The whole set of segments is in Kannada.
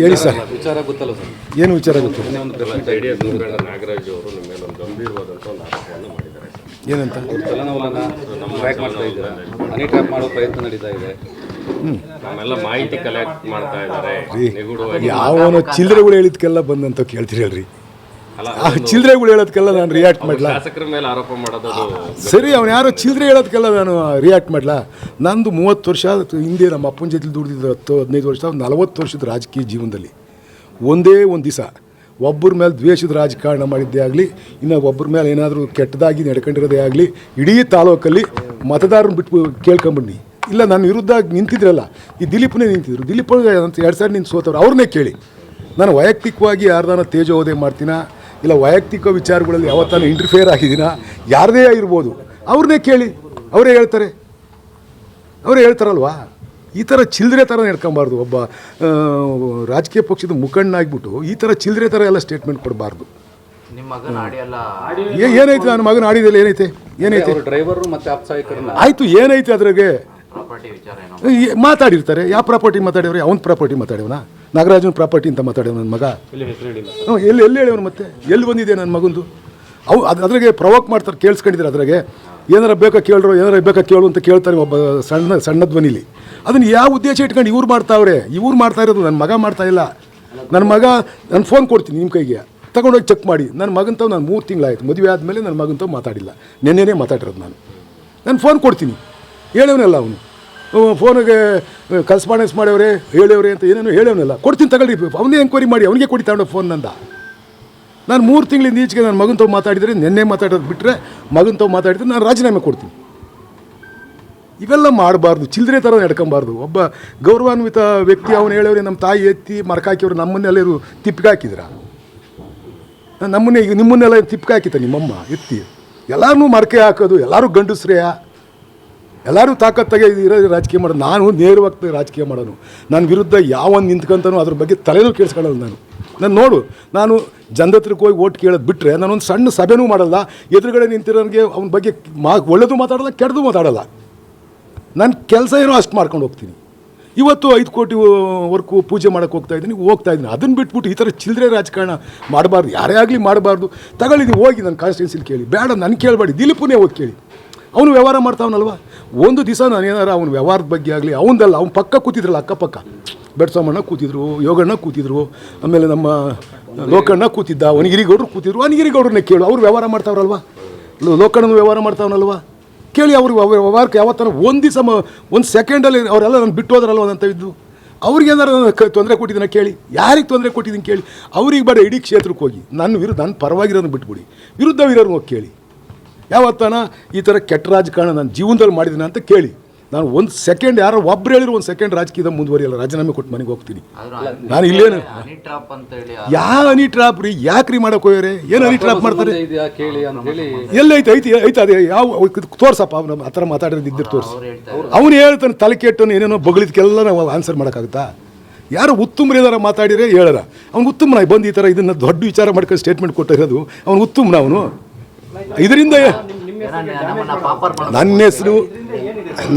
ಹೇಳಿ ಸರ್. ವಿಚಾರ ಗೊತ್ತಲ್ಲ ಸರ್? ಏನು ವಿಚಾರ ಗೊತ್ತಿಲ್ಲ? ಜೆಡಿಎಸ್ ಮುಖಂಡ ನಾಗರಾಜ್ ಅವರು ನಿಮ್ಮ ಮೇಲೆ ಒಂದು ಗಂಭೀರವಾದಂಥ ಒಂದು ಆರೋಪವನ್ನು ಮಾಡಿದ್ದಾರೆ ಸರ್. ಏನಂತ? ಚಲನವಲನ ಟ್ರ್ಯಾಕ್ ಮಾಡ್ತಾ ಇದ್ದೀರಾ, ಹನಿ ಟ್ರ್ಯಾಪ್ ಮಾಡೋ ಪ್ರಯತ್ನ ನಡೀತಾ ಇದೆ. ನಮ್ಮೆಲ್ಲ ಮಾಹಿತಿ ಕಲೆಕ್ಟ್ ಮಾಡ್ತಾ ಇದ್ದಾರೆ ನಿಗೂಢವಾಗಿ. ಯಾವನೋ ಚಿಲ್ಲರೆಗಳು ಹೇಳಿದ್ಕೆಲ್ಲ ಬಂದಂತ ಕೇಳ್ತೀರಿ ಹೇಳ್ರಿ. ಆ ಚಿಲ್ಲರೆಗಳು ಹೇಳೋದಕ್ಕೆಲ್ಲ ನಾನು ರಿಯಾಕ್ಟ್ ಮಾಡಲ? ಶಾಸಕರ ಮೇಲೆ ಆರೋಪ ಮಾಡೋದು ಸರಿ, ಅವ್ನು ಯಾರೋ ಚಿಲ್ಲರೆ ಹೇಳೋದಕ್ಕೆಲ್ಲ ನಾನು ರಿಯಾಕ್ಟ್ ಮಾಡಲ? ನಂದು 30 ವರ್ಷ ಹಿಂದೆ ನಮ್ಮ ಅಪ್ಪನ ಜೊತೆ ದುಡಿದಿದ್ದು 10-15 ವರ್ಷ, 40 ವರ್ಷದ ರಾಜಕೀಯ ಜೀವನದಲ್ಲಿ ಒಂದೇ ಒಂದು ದಿವಸ ಒಬ್ಬರ ಮೇಲೆ ದ್ವೇಷದ ರಾಜಕಾರಣ ಮಾಡಿದ್ದೇ ಆಗಲಿ, ಇನ್ನು ಒಬ್ಬರ ಮೇಲೆ ಏನಾದರೂ ಕೆಟ್ಟದಾಗಿ ನಡ್ಕೊಂಡಿರೋದೇ ಆಗಲಿ, ಇಡೀ ತಾಲೂಕಲ್ಲಿ ಮತದಾರನ ಬಿಟ್ಟು ಕೇಳ್ಕೊಂಬನ್ನಿ. ಇಲ್ಲ, ನನ್ನ ವಿರುದ್ಧ ನಿಂತಿದ್ರಲ್ಲ, ಈ ದಿಲೀಪ್ನೇ ನಿಂತಿದ್ರು. ದಿಲೀಪ್ 2 ಸಾರಿ ನಿಂತು ಸೋತವ್ರು, ಅವ್ರನ್ನೇ ಕೇಳಿ. ನಾನು ವೈಯಕ್ತಿಕವಾಗಿ ಯಾರ್ದಾನ ತೇಜೋವಧೆ ಮಾಡ್ತೀನ, ಇಲ್ಲ ವೈಯಕ್ತಿಕ ವಿಚಾರಗಳಲ್ಲಿ ಯಾವತ್ತಾನು ಇಂಟರ್ಫಿಯರ್ ಆಗಿದ್ದೀನ, ಯಾರದೇ ಆಗಿರ್ಬೋದು, ಅವ್ರನ್ನೇ ಕೇಳಿ. ಅವರೇ ಹೇಳ್ತಾರಲ್ವಾ. ಈ ಥರ ಚಿಲ್ಲರೆ ಥರ ನಡ್ಕೊಬಾರ್ದು. ಒಬ್ಬ ರಾಜಕೀಯ ಪಕ್ಷದ ಮುಖಂಡನಾಗ್ಬಿಟ್ಟು ಈ ಥರ ಚಿಲ್ಲರೆ ಥರ ಎಲ್ಲ ಸ್ಟೇಟ್ಮೆಂಟ್ ಕೊಡಬಾರ್ದು. ಏನೈತೆ ನನ್ನ ಮಗನ ಆಡಿದಲ್ಲಿ? ಏನೈತೆ ಡ್ರೈವರು ಮತ್ತು ಅಪ್ಸಾಯಕರನ್ನ ಆಯಿತು, ಏನೈತೆ ಅದ್ರಾಗೆ? ಮಾತಾಡಿರ್ತಾರೆ. ಯಾವ ಪ್ರಾಪರ್ಟಿ ಮಾತಾಡಿವ್ರಿ? ಅವ್ನ ಪ್ರಾಪರ್ಟಿ ಮಾತಾಡ್ಯವನ? ನಾಗರಾಜನ ಪ್ರಾಪರ್ಟಿ ಅಂತ ಮಾತಾಡ್ಯವ ನನ್ನ ಮಗ? ಎಲ್ಲಿ ಹೇಳಿವನು? ಮತ್ತೆ ಎಲ್ಲಿ ಬಂದಿದೆ ನನ್ನ ಮಗಂದು? ಅದ್ರಾಗೆ ಪ್ರವೋಕ್ ಮಾಡ್ತಾರೆ, ಕೇಳಿಸ್ಕೊಂಡಿದ್ದಾರೆ. ಅದ್ರಾಗೆ ಏನಾರ ಬೇಕಾ ಕೇಳ್ರು, ಏನಾರ ಬೇಕಾ ಕೇಳು ಅಂತ ಕೇಳ್ತಾರೆ ಒಬ್ಬ ಸಣ್ಣ ಧ್ವನಿಲಿ. ಅದನ್ನು ಯಾವ ಉದ್ದೇಶ ಇಟ್ಕೊಂಡು ಇವ್ರು ಮಾಡ್ತಾವ್ರೆ? ಇವ್ರು ಮಾಡ್ತಾ ಇರೋದು, ನನ್ನ ಮಗ ಮಾಡ್ತಾ ಇಲ್ಲ. ನನ್ನ ಮಗ, ನಾನು ಫೋನ್ ಕೊಡ್ತೀನಿ ನಿಮ್ಮ ಕೈಗೆ, ತಗೊಂಡೋಗಿ ಚೆಕ್ ಮಾಡಿ. ನನ್ನ ಮಗಂತವ್ ನಾನು 3 ತಿಂಗಳಾಯಿತು ಮದುವೆ ಆದಮೇಲೆ ನನ್ನ ಮಗಂತವ್ ಮಾತಾಡಿಲ್ಲ. ನೆನ್ನೆನೇ ಮಾತಾಡಿರೋದು ನಾನು ಫೋನ್ ಕೊಡ್ತೀನಿ. ಹೇಳವನಲ್ಲ ಅವನು, ಫೋನಿಗೆ ಕರೆಸ್ಪಾಂಡೆನ್ಸ್ ಮಾಡ್ಯವ್ರೆ, ಹೇಳವ್ರೆ ಅಂತ ಏನೇನೋ ಹೇಳವನಲ್ಲ. ಕೊಡ್ತೀನಿ ತಗೊಳ್ಳಿ, ಅವನೇ ಎಂಕ್ವೈರಿ ಮಾಡಿ ಅವನಿಗೆ ಕೊಡಿ ತಗೊಂಡು ಫೋನ್ ನಂದ. ನಾನು 3 ತಿಂಗಳಿಂದ ಈಚೆಗೆ ನನ್ನ ಮಗಂತವ್ ಮಾತಾಡಿದರೆ, ನೆನ್ನೆ ಮಾತಾಡೋದು ಬಿಟ್ಟರೆ ಮಗಂತವ್ ಮಾತಾಡಿದ್ರೆ ನಾನು ರಾಜೀನಾಮೆ ಕೊಡ್ತೀನಿ. ಇವೆಲ್ಲ ಮಾಡಬಾರ್ದು, ಚಿಲ್ಲರೆ ಥರ ನಡ್ಕೊಬಾರ್ದು. ಒಬ್ಬ ಗೌರವಾನ್ವಿತ ವ್ಯಕ್ತಿ ಅವನು ಹೇಳವ್ರೆ, ನಮ್ಮ ತಾಯಿ ಎತ್ತಿ ಮರಕಾಕಿಯವರು ನಮ್ಮನ್ನೆಲ್ಲರೂ ತಿಪ್ಪಿಗೆ ಹಾಕಿದ್ರ? ನಮ್ಮನ್ನೇ ಈಗ ನಿಮ್ಮನ್ನೆಲ್ಲ ತಿಪ್ಪಿಗೆ ಹಾಕಿತ್ತ ನಿಮ್ಮಮ್ಮ ಎತ್ತಿ? ಎಲ್ಲರೂ ಮರಕೆ ಹಾಕೋದು, ಎಲ್ಲರೂ ಗಂಡಸ್ರೆಯ, ಎಲ್ಲರೂ ತಾಕತ್ತಾಗೆ ಇರೋ ರಾಜಕೀಯ ಮಾಡೋದು. ನಾನು ನೇರವಾಗಿ ರಾಜಕೀಯ ಮಾಡೋನು. ನನ್ನ ವಿರುದ್ಧ ಯಾವನು ನಿಂತ್ಕೊಂತಾನೋ ಅದ್ರ ಬಗ್ಗೆ ತಲೆನೂ ಕೇಳಿಸ್ಕೊಳ್ಳೋದು. ನಾನು ನೋಡು, ನಾನು ಜನದತ್ರಕ್ಕೆ ಹೋಗಿ ಓಟ್ ಕೇಳೋದು ಬಿಟ್ಟರೆ ನಾನೊಂದು ಸಣ್ಣ ಸಭೆನೂ ಮಾಡಲ್ಲ. ಎದುರುಗಡೆ ನಿಂತಿರೋನಿಗೆ ಅವನ ಬಗ್ಗೆ ಒಳ್ಳೆದು ಮಾತಾಡಲ್ಲ, ಕೆಟ್ಟದು ಮಾತಾಡಲ್ಲ. ನನ್ನ ಕೆಲಸ ಏನೋ ಅಷ್ಟು ಮಾಡ್ಕೊಂಡು ಹೋಗ್ತೀನಿ. ಇವತ್ತು 5 ಕೋಟಿ ವರ್ಕು ಪೂಜೆ ಮಾಡೋಕ್ಕೆ ಹೋಗ್ತಾ ಇದ್ದೀನಿ. ಅದನ್ನು ಬಿಟ್ಬಿಟ್ಟು ಈ ಥರ ಚಿಲ್ಲರೆ ರಾಜಕಾರಣ ಮಾಡಬಾರ್ದು, ಯಾರೇ ಆಗಲಿ ಮಾಡಬಾರ್ದು. ತಗೊಳ್ಳಿ, ಹೋಗಿ ನನ್ನ ಕಾನ್ಸ್ಟಿಟ್ಯೂನ್ಸಿಲಿ ಕೇಳಿ, ಬೇಡ ನನ್ನ ಕೇಳಬೇಡಿ, ದಿಲೀಪನೇ ಹೋಗಿ ಕೇಳಿ. ಅವನು ವ್ಯವಹಾರ ಮಾಡ್ತಾವನಲ್ವ. ಒಂದು ದಿವಸ ನಾನು ಏನಾರ ಅವ್ನ ವ್ಯವಹಾರದ ಬಗ್ಗೆ ಆಗಲಿ, ಅವನದಲ್ಲ, ಅವ್ನು ಪಕ್ಕ ಕೂತಿದ್ರಲ್ಲ, ಅಕ್ಕಪಕ್ಕ ಬೆಡ್ಸೋಮಣ್ಣ ಕೂತಿದ್ರು, ಯೋಗಣ್ಣ ಕೂತಿದ್ರು, ಆಮೇಲೆ ನಮ್ಮ ಲೋಕಣ್ಣ ಕೂತಿದ್ದ, ವನಗಿರಿಗೌಡರು ಕೂತಿದ್ರು. ವನಗಿರಿಗೌಡ್ರನ್ನೇ ಕೇಳು, ಅವ್ರು ವ್ಯವಹಾರ ಮಾಡ್ತಾವ್ರಲ್ವ. ಲೋಕಣ್ಣನ ವ್ಯವಹಾರ ಮಾಡ್ತಾವನಲ್ವ, ಕೇಳಿ. ಅವ್ರಿಗೆ ವ್ಯವಹಾರಕ್ಕೆ ಯಾವತ್ತನ ಒಂದು ದಿವಸ 1 ಸೆಕೆಂಡಲ್ಲಿ ಅವರೆಲ್ಲ ನಾನು ಬಿಟ್ಟು ಹೋದ್ರಲ್ವ ಅಂತ ಇದ್ದು. ಅವ್ರಿಗೆ ಏನಾರು ತೊಂದರೆ ಕೊಟ್ಟಿದ್ದೀನಿ ಕೇಳಿ, ಯಾರಿಗೆ ತೊಂದರೆ ಕೊಟ್ಟಿದ್ದೀನಿ ಕೇಳಿ. ಅವ್ರಿಗೆ ಬೇಡ, ಇಡೀ ಕ್ಷೇತ್ರಕ್ಕೆ ಹೋಗಿ ನನ್ನ ಪರವಾಗಿರೋದನ್ನು ಬಿಟ್ಬಿಡಿ, ವಿರುದ್ಧವಿರೋರು ಹೋಗಿ ಕೇಳಿ. ಯಾವತ್ತನ ಈ ಥರ ಕೆಟ್ಟ ರಾಜಕಾರಣ ನನ್ನ ಜೀವನದಲ್ಲಿ ಮಾಡಿದ್ದೀನಿ ಅಂತ ಕೇಳಿ. ನಾನು 1 ಸೆಕೆಂಡ್, ಯಾರೋ ಒಬ್ರು ಹೇಳಿದ್ರು 1 ಸೆಕೆಂಡ್ ರಾಜಕೀಯದ ಮುಂದುವರಿಯಲ್ಲ, ರಾಜೀನಾಮೆ ಕೊಟ್ಟು ಮನೆಗೆ ಹೋಗ್ತೀನಿ. ನಾನು ಇಲ್ಲೇನು ಯಾವ ಹನಿ ಟ್ರಾಪ್ ರೀ? ಯಾಕ್ರಿ ಮಾಡಕ್ಕೆ ಹೋಗ್ಯಾರೆ? ಏನು ಹನಿ ಟ್ರಾಪ್ ಮಾಡ್ತಾರೆ? ಎಲ್ಲೈತೆ? ಐತೆ ಅದೇ ಯಾವ ತೋರ್ಸಪ್ಪ, ಅವ್ನು ಆ ಥರ ಮಾತಾಡೋದು ಇದ್ದಿರು ತೋರಿಸಿ. ಅವನು ಹೇಳ್ತಾನೆ, ತಲೆ ಕೆಟ್ಟನು ಏನೇನೋ ಬಗಳಿದ್ಕೆಲ್ಲ ನಾವು ಆನ್ಸರ್ ಮಾಡೋಕ್ಕಾಗುತ್ತಾ? ಯಾರು ಉತ್ತಮರೇದಾರ ಮಾತಾಡಿದ್ರೆ ಹೇಳಾರ, ಅವ್ನು ಉತ್ತಮನ ಬಂದು ಈ ಥರ ಇದನ್ನು ದೊಡ್ಡ ವಿಚಾರ ಮಾಡ್ಕೊಂಡು ಸ್ಟೇಟ್ಮೆಂಟ್ ಕೊಟ್ಟಿರೋದು ಅವ್ನು ಉತ್ತಮನ. ಅವನು ಇದರಿಂದ ನನ್ನ ಹೆಸರು,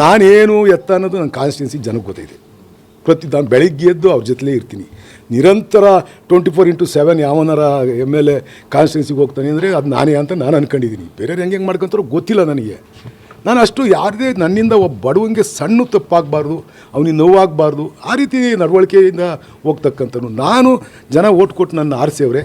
ನಾನೇನು ಎತ್ತ ಅನ್ನೋದು ನನ್ನ ಕಾನ್ಸ್ಟಿಟ್ಯೂನ್ಸಿ ಜನಕ್ಕೆ ಗೊತ್ತಿದೆ. ನಾನು ಬೆಳಿಗ್ಗೆ ಎದ್ದು ಅವ್ರ ಜೊತೆಲೇ ಇರ್ತೀನಿ ನಿರಂತರ 24/7. ಯಾವನಾರ MLA ಕಾನ್ಸ್ಟಿಟ್ಯೂನ್ಸಿಗೆ ಹೋಗ್ತಾನೆ ಅಂದರೆ ಅದು ನಾನೇ ಅಂತ ನಾನು ಅಂದ್ಕೊಂಡಿದ್ದೀನಿ. ಬೇರೆಯವ್ರು ಹೆಂಗೆ ಮಾಡ್ಕೊತಾರೋ ಗೊತ್ತಿಲ್ಲ ನನಗೆ. ನಾನು ಅಷ್ಟು ಯಾರದೇ ನನ್ನಿಂದ ಒಬ್ಬ ಬಡವನಿಗೆ ಸಣ್ಣ ತಪ್ಪಾಗಬಾರ್ದು, ಅವನಿಗೆ ನೋವಾಗಬಾರ್ದು, ಆ ರೀತಿ ನಡವಳಿಕೆಯಿಂದ ಹೋಗ್ತಕ್ಕಂಥನು. ನಾನು ಜನ ಓಟ್ ಕೊಟ್ಟು ನನ್ನ ಆರಿಸೇವ್ರೆ.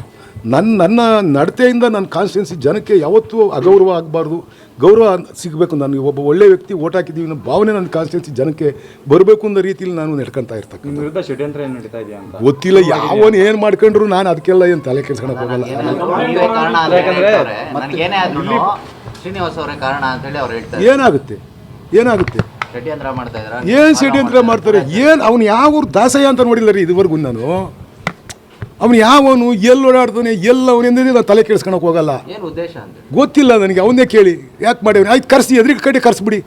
ನನ್ನ ನಡತೆಯಿಂದ ನನ್ನ ಕಾನ್ಸ್ಟಿಟ್ಯೂನ್ಸಿ ಜನಕ್ಕೆ ಯಾವತ್ತೂ ಅಗೌರವ ಆಗಬಾರ್ದು, ಗೌರವ ಸಿಗಬೇಕು. ನಾನು ಒಬ್ಬ ಒಳ್ಳೆ ವ್ಯಕ್ತಿ, ಓಟ್ ಹಾಕಿದ್ದೀವಿ ಅನ್ನೋ ಭಾವನೆ ನನ್ನ ಕಾನ್ಸ್ಟಿಟ್ಯೂನ್ಸಿ ಜನಕ್ಕೆ ಬರಬೇಕು ಅನ್ನೋ ರೀತಿಯಲ್ಲಿ ನಾನು ನಡ್ಕೊತಾ ಇರ್ತಕ್ಕಂಥ. ವಿರುದ್ಧ ಷಡ್ಯಂತ್ರ ಏನು ನಡೀತಾ ಇದೆಯಾ ಅಂತ ಗೊತ್ತಿಲ್ಲ. ಯಾವನು ಏನು ಮಾಡ್ಕೊಂಡ್ರು ನಾನು ಅದಕ್ಕೆಲ್ಲ ಏನು ತಲೆ ಕೆಡ್ಸ್ಕೊಳಕ್ಕೆ ಹೋಗಲ್ಲ. ಏನಾಗುತ್ತೆ ಏನು ಷಡ್ಯಂತ್ರ ಮಾಡ್ತಾರೆ? ಏನು ಅವ್ನು ಯಾವ ದಾಸಯ್ಯ ಅಂತ ನೋಡಿಲ್ಲ ರೀ ಇದುವರೆಗೂ ನಾನು. ಅವನು ಯಾವನು ಎಲ್ಲಿ ಓಡಾಡ್ತಾನೆ, ಎಲ್ಲ ಅವನಿಂದ ನಾನು ತಲೆ ಕೆಡಿಸ್ಕೊಳಕ್ಕೆ ಹೋಗಲ್ಲ. ಗೊತ್ತಿಲ್ಲ ನನಗೆ, ಅವನ್ನೇ ಕೇಳಿ ಯಾಕೆ ಮಾಡ್ಯಾವ. ಆಯ್ತು, ಕರೆಸಿ, ಎದುರಿಗೆ ಕಡೆ ಕರೆಸ್ಬಿಡಿ,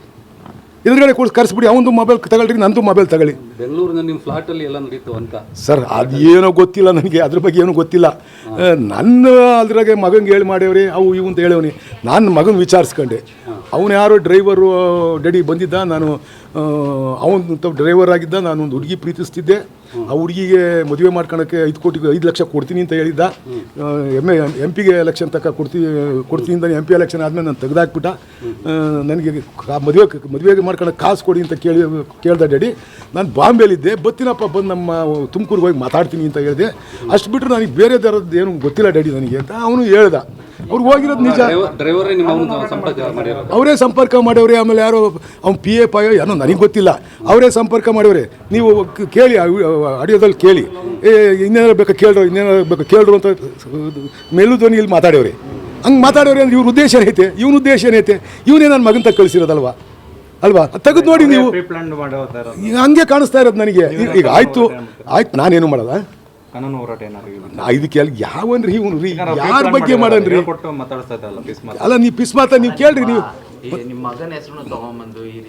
ಎದುರುಗಡೆ ಕರೆಸ್ಬಿಡಿ. ಅವನದು ಮೊಬೈಲ್ ತಗೊಳ್ರಿ, ನಂದು ಮೊಬೈಲ್ ತಗೊಳ್ಳಿ. ಬೆಂಗಳೂರಿನ ನಿಮ್ಮ ಫ್ಲಾಟಲ್ಲಿ ಎಲ್ಲ ನಡೀತು ಅಂತ ಸರ್, ಅದು ಏನೋ ಗೊತ್ತಿಲ್ಲ ನನಗೆ, ಅದ್ರ ಬಗ್ಗೆ ಏನೂ ಗೊತ್ತಿಲ್ಲ. ನನ್ನ ಅದ್ರಾಗೆ ಮಗನಿಗೆ ಹೇಳಿ ಮಾಡ್ಯವ್ರಿ, ಅವು ಇವು ಅಂತ ಹೇಳವನಿ. ನಾನು ಮಗನ ವಿಚಾರಿಸ್ಕೊಂಡೆ. ಅವನು ಯಾರೋ ಡ್ರೈವರು ಡ್ಯಾಡಿ ಬಂದಿದ್ದ, ನಾನು ಅವನು ಡ್ರೈವರ್ ಆಗಿದ್ದ, ನಾನು ಒಂದು ಹುಡುಗಿ ಪ್ರೀತಿಸ್ತಿದ್ದೆ, ಆ ಹುಡುಗಿಗೆ ಮದುವೆ ಮಾಡ್ಕೊಳಕ್ಕೆ 5 ಲಕ್ಷ ಕೊಡ್ತೀನಿ ಅಂತ ಹೇಳಿದ್ದ. ಎಂ ಪಿಗೆ ಎಲೆಕ್ಷನ್ ತನಕ ಕೊಡ್ತೀನಿ ಅಂತ MP ಎಲೆಕ್ಷನ್ ಆದಮೇಲೆ ನಾನು ತೆಗೆದಾಕ್ಬಿಟ್ಟ. ನನಗೆ ಮದುವೆಗೆ ಮಾಡ್ಕೊಳಕ್ಕೆ ಕಾಸು ಕೊಡಿ ಅಂತ ಕೇಳ್ದ ಡ್ಯಾಡಿ. ನಾನು ಬಾಂಬೆಲಿದ್ದೆ, ಬತ್ತೀನಪ್ಪ ಬಂದು ನಮ್ಮ ತುಮಕೂರಿಗೆ ಹೋಗಿ ಮಾತಾಡ್ತೀನಿ ಅಂತ ಹೇಳಿದೆ. ಅಷ್ಟು ಬಿಟ್ಟರೆ ನನಗೆ ಬೇರೆ ಥರದ್ದು ಏನು ಗೊತ್ತಿಲ್ಲ ಡ್ಯಾಡಿ ನನಗೆ ಅಂತ ಅವನು ಹೇಳ್ದ. ಅವ್ರು ಹೋಗಿರೋದು ನಿಜ, ಡ್ರೈವರೇ ನಿಮ್ಮ ಅವ್ರನ್ನ ಸಂಪರ್ಕ ಮಾಡಿರೋದು. ಅವರೇ ಸಂಪರ್ಕ ಮಾಡವ್ರೆ. ಆಮೇಲೆ ಯಾರೋ ಅವ್ನು PF ಏನೋ ನನಗೆ ಗೊತ್ತಿಲ್ಲ, ಅವರೇ ಸಂಪರ್ಕ ಮಾಡವ್ರೆ. ನೀವು ಕೇಳಿ, ಆಡಿಯೋದಲ್ಲಿ ಕೇಳಿ, ಇನ್ನೇನಾರು ಬೇಕಾ ಕೇಳ್ರು ಅಂತ ಮೇಲೂ ಧ್ವನಿಯಲ್ಲಿ ಮಾತಾಡವ್ರೆ. ಹಂಗೆ ಮಾತಾಡೋರೆ ಅಂದ್ರೆ ಇವ್ರ ಉದ್ದೇಶ ಏನೈತೆ, ಇವನ ಉದ್ದೇಶ ಏನೈತೆ? ಇವನೇ ನನ್ನ ಮಗನ ತಗ ಕಳಿಸಿರೋದಲ್ವಾ ಅಲ್ವಾ? ತೆಗೆದು ನೋಡಿ ನೀವು, ಪ್ಲಾನ್ ಮಾಡೋ ಥರ ಹಂಗೆ ಕಾಣಿಸ್ತಾ ಇರೋದು ನನಗೆ. ಈಗ ಆಯ್ತು ನಾನೇನು ಮಾಡೋದ? ಕಾನೂನು ಹೋರಾಟ ಏನಾದ್ರು ನಾ ಇದಕ್ಕೆ ಅಲ್ಲಿ ಯಾವನ್ರಿ ಇವನು ರೀ, ಯಾರ ಬಗ್ಗೆ ಮಾಡನ್ರಿ? ಕೊಟ್ಟು ಮಾತಾಡ್ತಾ ಇದ್ದಲ್ಲ ಪಿಸ್ ಮಾತು. ಅಲ್ಲ, ನೀವು ಪಿಸ್ ಮಾತ ನೀವು ಕೇಳ್ರಿ. ನೀವು ನಿಮ್ಮ ಮಗನ ಹೆಸರು ತಗೊಂಬಂದು ಈ